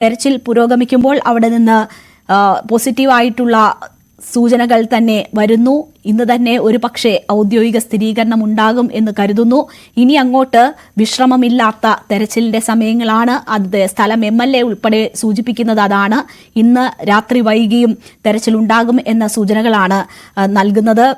തെരച്ചിൽ പുരോഗമിക്കുമ്പോൾ അവിടെ നിന്ന് പോസിറ്റീവായിട്ടുള്ള സൂചനകൾ തന്നെ വരുന്നു. ഇന്ന് തന്നെ ഒരു പക്ഷേ ഔദ്യോഗിക സ്ഥിരീകരണം ഉണ്ടാകും എന്ന് കരുതുന്നു. ഇനി അങ്ങോട്ട് വിശ്രമമില്ലാത്ത തെരച്ചിലിന്റെ സമയങ്ങളാണ്. അത് സ്ഥലം MLA ഉൾപ്പെടെ സൂചിപ്പിക്കുന്നത് അതാണ്. ഇന്ന് രാത്രി വൈകിയും തെരച്ചിലുണ്ടാകും എന്ന സൂചനകളാണ് നൽകുന്നത്.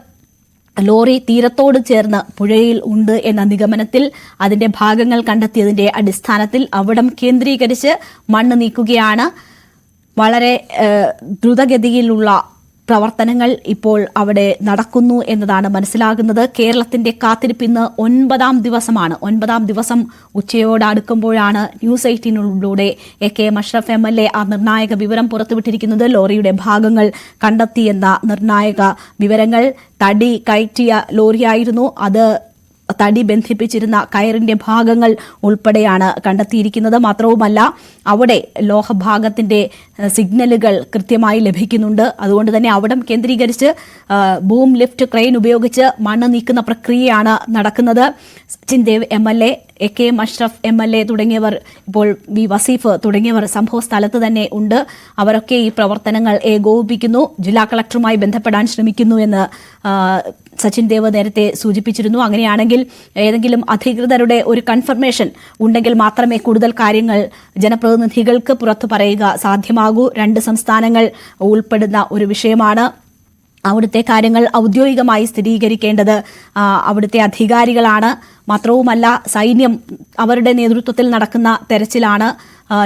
ലോറി തീരത്തോട് ചേർന്ന് പുഴയിൽ ഉണ്ട് എന്ന നിഗമനത്തിൽ അതിന്റെ ഭാഗങ്ങൾ കണ്ടെത്തിയതിന്റെ അടിസ്ഥാനത്തിൽ അവിടം കേന്ദ്രീകരിച്ച് മണ്ണ് നീക്കുകയാണ്. വളരെ ദ്രുതഗതിയിലുള്ള പ്രവർത്തനങ്ങൾ ഇപ്പോൾ അവിടെ നടക്കുന്നു എന്നതാണ് മനസ്സിലാകുന്നത്. കേരളത്തിന്റെ കാത്തിരിപ്പ് ഇന്ന് 9ാം ദിവസമാണ്. 9ാം ദിവസം ഉച്ചയോട് അടുക്കുമ്പോഴാണ് ന്യൂസ് 18 AK അഷ്റഫ് MLA ആ നിർണായക വിവരം പുറത്തുവിട്ടിരിക്കുന്നത്. ലോറിയുടെ ഭാഗങ്ങൾ കണ്ടെത്തിയെന്ന നിർണായക വിവരങ്ങൾ. തടി കയറ്റിയ ലോറിയായിരുന്നു അത്. തടി ബന്ധിപ്പിച്ചിരുന്ന കയറിന്റെ ഭാഗങ്ങൾ ഉൾപ്പെടെയാണ് കണ്ടെത്തിയിരിക്കുന്നത്. മാത്രവുമല്ല അവിടെ ലോഹഭാഗത്തിന്റെ സിഗ്നലുകൾ കൃത്യമായി ലഭിക്കുന്നുണ്ട്. അതുകൊണ്ട് തന്നെ അവിടം കേന്ദ്രീകരിച്ച് ബൂം ലിഫ്റ്റ് ക്രെയിൻ ഉപയോഗിച്ച് മണ്ണ് നീക്കുന്ന പ്രക്രിയയാണ് നടക്കുന്നത്. Sachin Dev MLA, AK Ashraf MLA തുടങ്ങിയവർ, ഇപ്പോൾ V വസീഫ് തുടങ്ങിയവർ സംഭവ സ്ഥലത്ത് തന്നെ ഉണ്ട്. അവരൊക്കെ ഈ പ്രവർത്തനങ്ങൾ ഏകോപിപ്പിക്കുന്നു. ജില്ലാ കളക്ടറുമായി ബന്ധപ്പെടാൻ ശ്രമിക്കുന്നു എന്ന് സച്ചിൻ ദേവ് നേരത്തെ സൂചിപ്പിച്ചിരുന്നു. അങ്ങനെയാണെങ്കിൽ ഏതെങ്കിലും അധികൃതരുടെ ഒരു കൺഫർമേഷൻ ഉണ്ടെങ്കിൽ മാത്രമേ കൂടുതൽ കാര്യങ്ങൾ ജനപ്രതിനിധികൾക്ക് പുറത്തു പറയുക സാധ്യമാകൂ. 2 സംസ്ഥാനങ്ങൾ ഉൾപ്പെടുന്ന ഒരു വിഷയമാണ്. അവിടുത്തെ കാര്യങ്ങൾ ഔദ്യോഗികമായി സ്ഥിരീകരിക്കേണ്ടത് അവിടുത്തെ അധികാരികളാണ്. മാത്രവുമല്ല സൈന്യം അവരുടെ നേതൃത്വത്തിൽ നടക്കുന്ന തെരച്ചിലാണ്.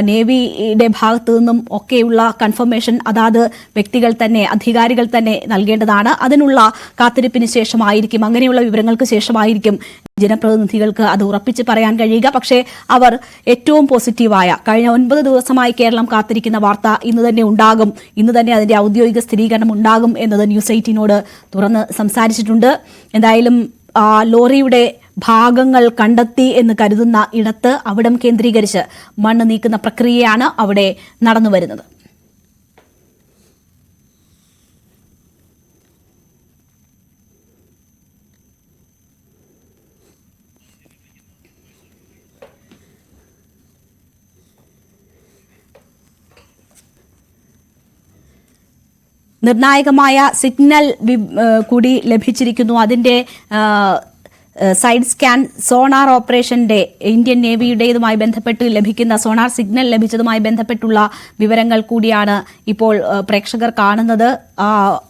നേവിയുടെ ഭാഗത്തു നിന്നും ഒക്കെയുള്ള കൺഫർമേഷൻ അതാത് വ്യക്തികൾ തന്നെ, അധികാരികൾ തന്നെ നൽകേണ്ടതാണ്. അതിനുള്ള കാത്തിരിപ്പിന് ശേഷമായിരിക്കും, അങ്ങനെയുള്ള വിവരങ്ങൾക്ക് ശേഷമായിരിക്കും ജനപ്രതിനിധികൾക്ക് അത് ഉറപ്പിച്ച് പറയാൻ കഴിയുക. പക്ഷേ അവർ ഏറ്റവും പോസിറ്റീവായ, കഴിഞ്ഞ 9 ദിവസമായി കേരളം കാത്തിരിക്കുന്ന വാർത്ത ഇന്ന് തന്നെ ഉണ്ടാകും, ഇന്ന് തന്നെ അതിന്റെ ഔദ്യോഗിക സ്ഥിരീകരണം ഉണ്ടാകും എന്നത് ന്യൂസ് 18 തുറന്ന് സംസാരിച്ചിട്ടുണ്ട്. എന്തായാലും ലോറിയുടെ ഭാഗങ്ങൾ കണ്ടെത്തി എന്ന് കരുതുന്ന ഇടത്ത് അവിടം കേന്ദ്രീകരിച്ച് മണ്ണ് നീക്കുന്ന പ്രക്രിയയാണ് അവിടെ നടന്നുവരുന്നത്. നിർണായകമായ സിഗ്നൽ കൂടി ലഭിച്ചിരിക്കുന്നു. അതിന്റെ സൈഡ് സ്കാൻ സോണാർ ഓപ്പറേഷന്റെ ഇന്ത്യൻ നേവിയുടേതുമായി ബന്ധപ്പെട്ട് ലഭിക്കുന്ന സോണാർ സിഗ്നൽ ലഭിച്ചതുമായി ബന്ധപ്പെട്ടുള്ള വിവരങ്ങൾ കൂടിയാണ് ഇപ്പോൾ പ്രേക്ഷകർ കാണുന്നത്.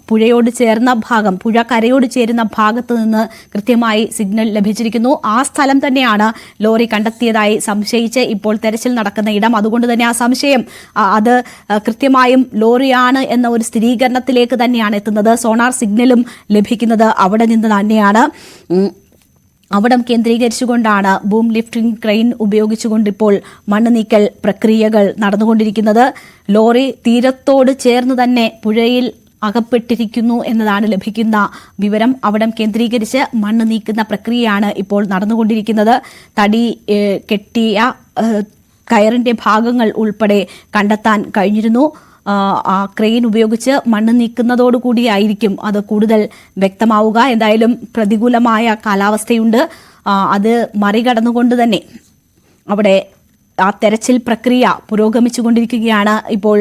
പുഴയോട് ചേർന്ന ഭാഗം, പുഴ കരയോട് ചേരുന്ന ഭാഗത്ത് നിന്ന് കൃത്യമായി സിഗ്നൽ ലഭിച്ചിരിക്കുന്നു. ആ സ്ഥലം തന്നെയാണ് ലോറി കണ്ടെത്തിയതായി സംശയിച്ച് ഇപ്പോൾ തെരച്ചിൽ നടക്കുന്ന ഇടം. അതുകൊണ്ട് തന്നെ ആ സംശയം അത് കൃത്യമായും ലോറിയാണ് എന്ന ഒരു സ്ഥിരീകരണത്തിലേക്ക് തന്നെയാണ് എത്തുന്നത്. സോണാർ സിഗ്നലും ലഭിക്കുന്നത് അവിടെ നിന്ന് തന്നെയാണ്. അവിടം കേന്ദ്രീകരിച്ചുകൊണ്ടാണ് ബൂം ലിഫ്റ്റിംഗ് ക്രെയിൻ ഉപയോഗിച്ചുകൊണ്ട് ഇപ്പോൾ മണ്ണ് നീക്കൽ പ്രക്രിയകൾ നടന്നുകൊണ്ടിരിക്കുന്നത്. ലോറി തീരത്തോട് ചേർന്ന് തന്നെ പുഴയിൽ അകപ്പെട്ടിരിക്കുന്നു എന്നതാണ് ലഭിക്കുന്ന വിവരം. അവിടം കേന്ദ്രീകരിച്ച് മണ്ണ് നീക്കുന്ന പ്രക്രിയയാണ് ഇപ്പോൾ നടന്നുകൊണ്ടിരിക്കുന്നത്. തടി കെട്ടിയ കയറിന്റെ ഭാഗങ്ങൾ ഉൾപ്പെടെ കണ്ടെത്താൻ കഴിഞ്ഞിരുന്നു. ആ ക്രെയിൻ ഉപയോഗിച്ച് മണ്ണ് നീക്കുന്നതോടുകൂടിയായിരിക്കും അത് കൂടുതൽ വ്യക്തമാവുക. എന്തായാലും പ്രതികൂലമായ കാലാവസ്ഥയുണ്ട്. അത് മറികടന്നുകൊണ്ട് തന്നെ അവിടെ ആ തെരച്ചിൽ പ്രക്രിയ പുരോഗമിച്ചുകൊണ്ടിരിക്കുകയാണ്. ഇപ്പോൾ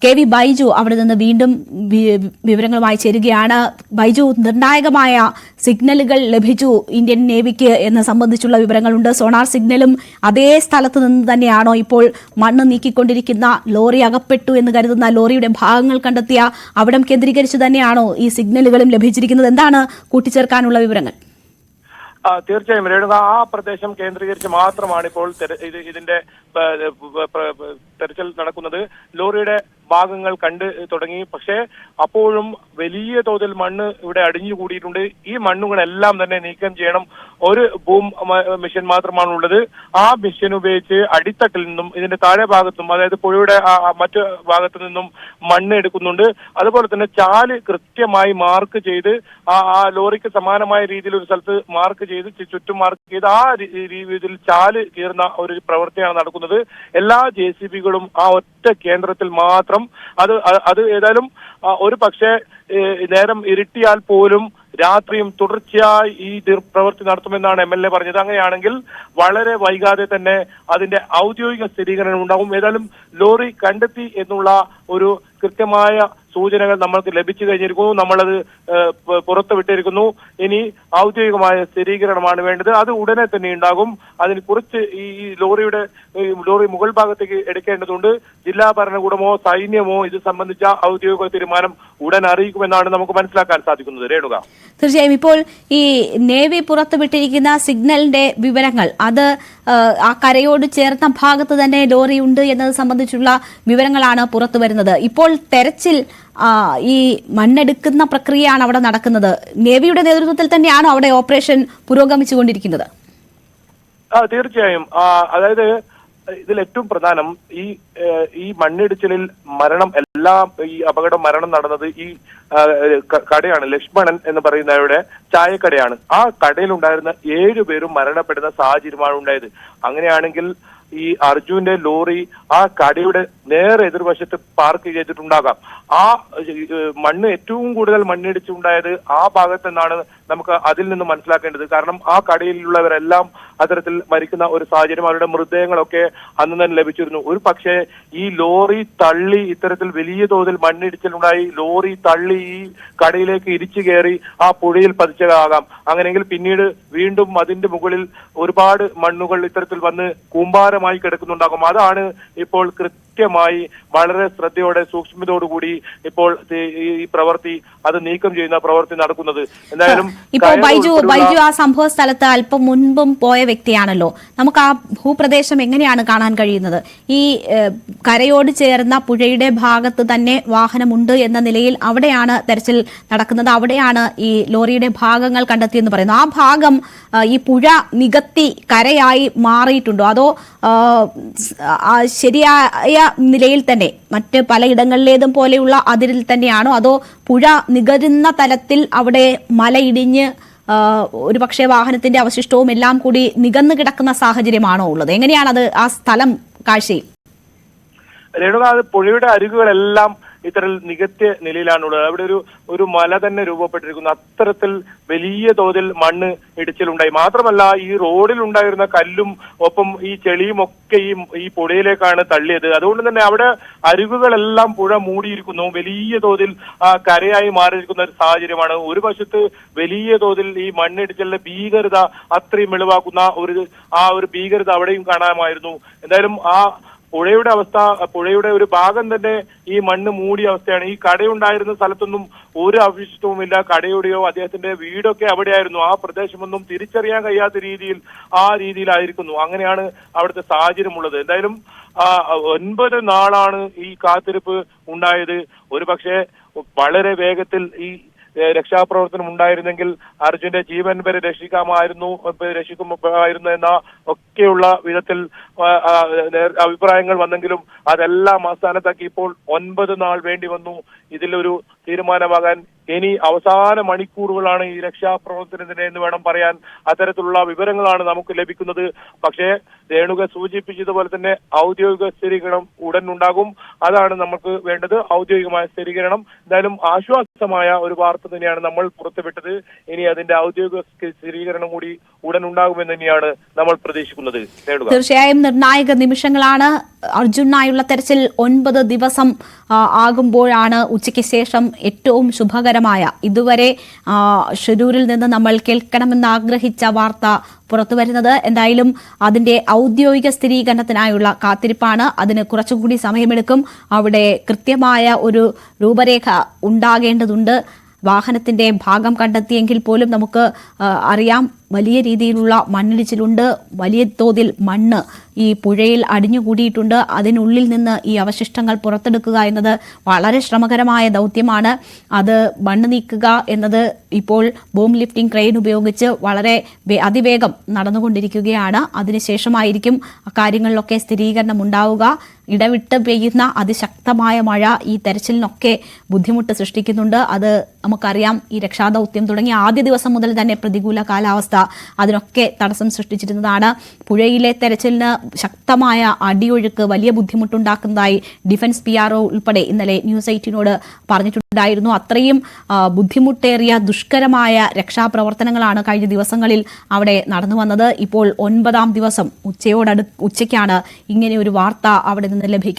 KV ബൈജു അവിടെ നിന്ന് വീണ്ടും വിവരങ്ങളുമായി ചേരുകയാണ്. ബൈജു, നിർണായകമായ സിഗ്നലുകൾ ലഭിച്ചു ഇന്ത്യൻ നേവിക്ക് എന്ന സംബന്ധിച്ചുള്ള വിവരങ്ങളുണ്ട്. സോണാർ സിഗ്നലും അതേ സ്ഥലത്ത് നിന്ന് തന്നെയാണോ ഇപ്പോൾ മണ്ണ് നീക്കിക്കൊണ്ടിരിക്കുന്ന ലോറി അകപ്പെട്ടു എന്ന് കരുതുന്ന ലോറിയുടെ ഭാഗങ്ങൾ കണ്ടെത്തിയ അവിടം കേന്ദ്രീകരിച്ച് തന്നെയാണോ ഈ സിഗ്നലുകളും ലഭിച്ചിരിക്കുന്നത്? എന്താണ് കൂട്ടിച്ചേർക്കാനുള്ള വിവരങ്ങൾ? തീർച്ചയായും രേണുക, ആ പ്രദേശം കേന്ദ്രീകരിച്ച് മാത്രമാണ് ഇപ്പോൾ ഇതിന്റെ തെരച്ചിൽ നടക്കുന്നത്. ലോറിയുടെ ഭാഗങ്ങൾ കണ്ട് തുടങ്ങി. പക്ഷേ അപ്പോഴും വലിയ തോതിൽ മണ്ണ് ഇവിടെ അടിഞ്ഞുകൂടിയിട്ടുണ്ട്. ഈ മണ്ണുകളെല്ലാം തന്നെ നീക്കം ചെയ്യണം. ഒരു ബൂം മെഷീൻ മാത്രമാണുള്ളത്. ആ മെഷീൻ ഉപയോഗിച്ച് അടിത്തട്ടിൽ നിന്നും ഇതിന്റെ താഴെ ഭാഗത്തും, അതായത് പുഴയുടെ മറ്റു ഭാഗത്തു നിന്നും മണ്ണ് എടുക്കുന്നുണ്ട്. അതുപോലെ തന്നെ ചാല് കൃത്യമായി മാർക്ക് ചെയ്ത് ആ ലോറിക്ക് സമാനമായ രീതിയിൽ ഒരു സ്ഥലത്ത് മാർക്ക് ചെയ്ത് ചുറ്റും മാർക്ക് ചെയ്ത് ആ രീതിയിൽ ചാല് കീറുന്ന ഒരു പ്രവൃത്തിയാണ് നടക്കുന്നത്. എല്ലാ JCBകളും ആ ഒറ്റ കേന്ദ്രത്തിൽ മാത്രം. അത് ഏതായാലും ഒരു പക്ഷേ നേരം ഇരുട്ടിയാൽ പോലും രാത്രിയും തുടർച്ചയായി ഈ പ്രവൃത്തി നടത്തുമെന്നാണ് MLA പറഞ്ഞത്. അങ്ങനെയാണെങ്കിൽ വളരെ വൈകാതെ തന്നെ അതിന്റെ ഔദ്യോഗിക സ്ഥിരീകരണം ഉണ്ടാകും. ഏതായാലും ലോറി കണ്ടെത്തി എന്നുള്ള ഒരു കൃത്യമായ സൂചനകൾ നമ്മൾക്ക് ലഭിച്ചു കഴിഞ്ഞിരിക്കുന്നു. നമ്മളത് പുറത്തുവിട്ടിരിക്കുന്നു. ഇനി ഔദ്യോഗികമായ സ്ഥിരീകരണമാണ് വേണ്ടത്. അത് ഉടനെ തന്നെ ഉണ്ടാകും. അതിന് കുറച്ച് ഈ ലോറി മുകൾ ഭാഗത്തേക്ക് എടുക്കേണ്ടതുണ്ട്. ജില്ലാ ഭരണകൂടമോ സൈന്യമോ ഇത് സംബന്ധിച്ച ഔദ്യോഗിക തീരുമാനം ഉടൻ അറിയിക്കുമെന്നാണ് നമുക്ക് മനസ്സിലാക്കാൻ സാധിക്കുന്നത്. രേണുക, തീർച്ചയായും ഇപ്പോൾ ഈ നേവി പുറത്തുവിട്ടിരിക്കുന്ന സിഗ്നലിന്റെ വിവരങ്ങൾ അത് ആ കരയോട് ചേർന്ന ഭാഗത്ത് തന്നെ ലോറി ഉണ്ട് എന്നത് സംബന്ധിച്ചുള്ള വിവരങ്ങളാണ് പുറത്തു വരുന്നത്. ഇപ്പോൾ തെരച്ചിൽ ഈ മണ്ണെടുക്കുന്ന പ്രക്രിയയാണ് അവിടെ നടക്കുന്നത്. നേവിയുടെ നേതൃത്വത്തിൽ തന്നെയാണോ അവിടെ ഓപ്പറേഷൻ പുരോഗമിച്ചുകൊണ്ടിരിക്കുന്നത്? തീർച്ചയായും. അതായത് ഇതിൽ ഏറ്റവും പ്രധാനം ഈ മണ്ണിടിച്ചിലിൽ ഈ മരണം നടന്നത് ഈ കടയാണ്. ലക്ഷ്മണൻ എന്ന് പറയുന്നവരുടെ ചായക്കടയാണ്. ആ കടയിലുണ്ടായിരുന്ന 7 പേരും മരണപ്പെടുന്ന സാഹചര്യമാണ് ഉണ്ടായത്. അങ്ങനെയാണെങ്കിൽ ഈ അർജുന്റെ ലോറി ആ കടയുടെ നേരെ എതിർവശത്ത് പാർക്ക് ചെയ്തിട്ടുണ്ടാകാം. ആ മണ്ണ് ഏറ്റവും കൂടുതൽ മണ്ണിടിച്ചുണ്ടായത് ആ ഭാഗത്ത് നിന്നാണ് നമുക്ക് അതിൽ നിന്ന് മനസ്സിലാക്കേണ്ടത്. കാരണം ആ കടയിലുള്ളവരെല്ലാം അത്തരത്തിൽ മരിക്കുന്ന ഒരു സാഹചര്യം, അവരുടെ മൃതദേഹങ്ങളൊക്കെ അന്ന് തന്നെ ലഭിച്ചിരുന്നു. ഒരു പക്ഷേ ഈ ലോറി തള്ളി ഇത്തരത്തിൽ വലിയ തോതിൽ മണ്ണിടിച്ചിലുണ്ടായി ലോറി തള്ളി ഈ കടയിലേക്ക് ഇരിച്ചു കയറി ആ പുഴയിൽ പതിച്ചതാകാം. അങ്ങനെയെങ്കിൽ പിന്നീട് വീണ്ടും അതിന്റെ മുകളിൽ ഒരുപാട് മണ്ണുകൾ ഇത്തരത്തിൽ വന്ന് കൂമ്പാരമായി കിടക്കുന്നുണ്ടാകും. അതാണ് ഇപ്പോൾ കൃത്യമായി വളരെ ശ്രദ്ധയോടെ സൂക്ഷ്മതയോടുകൂടി ഇപ്പോൾ ഈ പ്രവൃത്തി അത് നീക്കം ചെയ്യുന്ന പ്രവൃത്തി നടക്കുന്നത്. എന്തായാലും ഇപ്പോൾ ബൈജു ആ സംഭവ സ്ഥലത്ത് അല്പം മുൻപും പോയ വ്യക്തിയാണല്ലോ. നമുക്ക് ആ ഭൂപ്രദേശം എങ്ങനെയാണ് കാണാൻ കഴിയുന്നത്? ഈ കരയോട് ചേർന്ന പുഴയുടെ ഭാഗത്ത് തന്നെ വാഹനമുണ്ട് എന്ന നിലയിൽ അവിടെയാണ് തെരച്ചിൽ നടക്കുന്നത്. അവിടെയാണ് ഈ ലോറിയുടെ ഭാഗങ്ങൾ കണ്ടെത്തിയെന്ന് പറയുന്നത്. ആ ഭാഗം ഈ പുഴ നികത്തി കരയായി മാറിയിട്ടുണ്ടോ, അതോ ശരിയായ നിലയിൽ തന്നെ മറ്റ് പലയിടങ്ങളിലേതും പോലെയുള്ള അതിരിൽ തന്നെയാണോ, അതോ പുഴ നികരുന്ന തലത്തിൽ അവിടെ മലയിടിഞ്ഞ് ഒരു പക്ഷേ വാഹനത്തിന്റെ അവശിഷ്ടവും എല്ലാം കൂടി നികന്നു കിടക്കുന്ന സാഹചര്യമാണോ ഉള്ളത്? എങ്ങനെയാണത് ആ സ്ഥലം കാഴ്ചയിൽ? രേണുക, അത് പുഴയുടെ അരികുകളെല്ലാം ഇത്തരത്തിൽ നികത്തിയ നിലയിലാണുള്ളത്. അവിടെ ഒരു മല തന്നെ രൂപപ്പെട്ടിരിക്കുന്നു. അത്തരത്തിൽ വലിയ തോതിൽ മണ്ണ് ഇടിച്ചിലുണ്ടായി. മാത്രമല്ല ഈ റോഡിൽ ഉണ്ടായിരുന്ന കല്ലും ഒപ്പം ഈ ചെളിയും ഒക്കെ ഈ പുഴയിലേക്കാണ് തള്ളിയത്. അതുകൊണ്ട് തന്നെ അവിടെ അരികുകളെല്ലാം പുഴ മൂടിയിരിക്കുന്നു. വലിയ തോതിൽ കരയായി മാറിയിരിക്കുന്ന ഒരു സാഹചര്യമാണ്. ഒരു വശത്ത് വലിയ തോതിൽ ഈ മണ്ണിടിച്ചിലിന്റെ ഭീകരത അത്രയും വെളിവാക്കുന്ന ഒരു ഭീകരത അവിടെയും കാണാമായിരുന്നു. എന്തായാലും പുഴയുടെ ഒരു ഭാഗം തന്നെ ഈ മണ്ണ് മൂടിയ അവസ്ഥയാണ്. ഈ കടയുണ്ടായിരുന്ന സ്ഥലത്തൊന്നും ഒരു അവശിഷ്ടവുമില്ല. കടയുടെയോ അദ്ദേഹത്തിന്റെ വീടൊക്കെ അവിടെയായിരുന്നു. ആ പ്രദേശമൊന്നും തിരിച്ചറിയാൻ കഴിയാത്ത രീതിയിലായിരിക്കുന്നു. അങ്ങനെയാണ് അവിടുത്തെ സാഹചര്യമുള്ളത്. എന്തായാലും 9 നാളാണ് ഈ കാത്തിരിപ്പ് ഉണ്ടായത്. ഒരു പക്ഷേ വളരെ വേഗത്തിൽ ഈ രക്ഷാപ്രവർത്തനം ഉണ്ടായിരുന്നെങ്കിൽ അർജുന്റെ ജീവൻ വരെ രക്ഷിക്കുമായിരുന്നു എന്ന ഒക്കെയുള്ള വിധത്തിൽ അഭിപ്രായങ്ങൾ വന്നെങ്കിലും അതെല്ലാം അവസാനത്താക്കി ഇപ്പോൾ 9 നാൾ വേണ്ടി വന്നു ഇതിലൊരു തീരുമാനമാകാൻ. ഇനി അവസാന മണിക്കൂറുകളാണ് ഈ രക്ഷാപ്രവർത്തനത്തിന് എന്ന് വേണം പറയാൻ. അത്തരത്തിലുള്ള വിവരങ്ങളാണ് നമുക്ക് ലഭിക്കുന്നത്. പക്ഷേ രേണുക സൂചിപ്പിച്ചതുപോലെ തന്നെ ഔദ്യോഗിക സ്ഥിരീകരണം ഉടൻ ഉണ്ടാകും. അതാണ് നമുക്ക് വേണ്ടത്, ഔദ്യോഗികമായ സ്ഥിരീകരണം. എന്തായാലും ആശ്വാസമായ ഒരു വാർത്ത തന്നെയാണ് നമ്മൾ പുറത്തുവിട്ടത്. ഇനി അതിന്റെ ഔദ്യോഗിക സ്ഥിരീകരണം കൂടി ഉടൻ ഉണ്ടാകുമെന്ന് തന്നെയാണ് നമ്മൾ പ്രതീക്ഷിക്കുന്നത്. തീർച്ചയായും നിർണായക നിമിഷങ്ങളാണ്. അർജുനായുള്ള തെരച്ചിൽ 9 ദിവസം ആകുമ്പോഴാണ് ഉച്ചയ്ക്ക് ശേഷം ഏറ്റവും ശുഭകരമായ, ഇതുവരെ ഷിരൂരിൽ നിന്ന് നമ്മൾ കേൾക്കണമെന്ന് ആഗ്രഹിച്ച വാർത്ത പുറത്തുവരുന്നത്. എന്തായാലും അതിന്റെ ഔദ്യോഗിക സ്ഥിരീകരണത്തിനായുള്ള കാത്തിരിപ്പാണ്. അതിന് കുറച്ചുകൂടി സമയമെടുക്കും. അവിടെ കൃത്യമായ ഒരു രൂപരേഖ ഉണ്ടാകേണ്ടതുണ്ട്. വാഹനത്തിന്റെ ഭാഗം കണ്ടെത്തിയെങ്കിൽ പോലും നമുക്ക് അറിയാം വലിയ രീതിയിലുള്ള മണ്ണിടിച്ചിലുണ്ട്. വലിയ തോതിൽ മണ്ണ് ഈ പുഴയിൽ അടിഞ്ഞുകൂടിയിട്ടുണ്ട്. അതിനുള്ളിൽ നിന്ന് ഈ അവശിഷ്ടങ്ങൾ പുറത്തെടുക്കുക എന്നത് വളരെ ശ്രമകരമായ ദൗത്യമാണ്. അത് മണ്ണ് നീക്കുക എന്നത് ഇപ്പോൾ ബോം ലിഫ്റ്റിംഗ് ക്രെയിൻ ഉപയോഗിച്ച് വളരെ അതിവേഗം നടന്നുകൊണ്ടിരിക്കുകയാണ്. അതിനുശേഷമായിരിക്കും കാര്യങ്ങളിലൊക്കെ സ്ഥിരീകരണം ഉണ്ടാവുക. ഇടവിട്ട് പെയ്യുന്ന അതിശക്തമായ മഴ ഈ തെരച്ചിലിനൊക്കെ ബുദ്ധിമുട്ട് സൃഷ്ടിക്കുന്നുണ്ട്. അത് നമുക്കറിയാം. ഈ രക്ഷാദൗത്യം തുടങ്ങിയ ആദ്യ ദിവസം മുതൽ തന്നെ പ്രതികൂല കാലാവസ്ഥ അതിനൊക്കെ തടസ്സം സൃഷ്ടിച്ചിരുന്നതാണ്. പുഴയിലെ തെരച്ചിലിന് ശക്തമായ അടിയൊഴുക്ക് വലിയ ബുദ്ധിമുട്ടുണ്ടാക്കുന്നതായി ഡിഫൻസ് PRO ഉൾപ്പെടെ ഇന്നലെ ന്യൂസ് 18നോട് പറഞ്ഞിട്ടുണ്ട്. ഉണ്ടായിരുന്നു. അത്രയും ബുദ്ധിമുട്ടേറിയ ദുഷ്കരമായ രക്ഷാപ്രവർത്തനങ്ങളാണ് കഴിഞ്ഞ ദിവസങ്ങളിൽ അവിടെ നടന്നു വന്നത്. ഇപ്പോൾ 9ാം ദിവസം ഉച്ചയ്ക്കാണ് ഇങ്ങനെ ഒരു വാർത്ത അവിടെ നിന്ന് ലഭിക്കുന്നത്.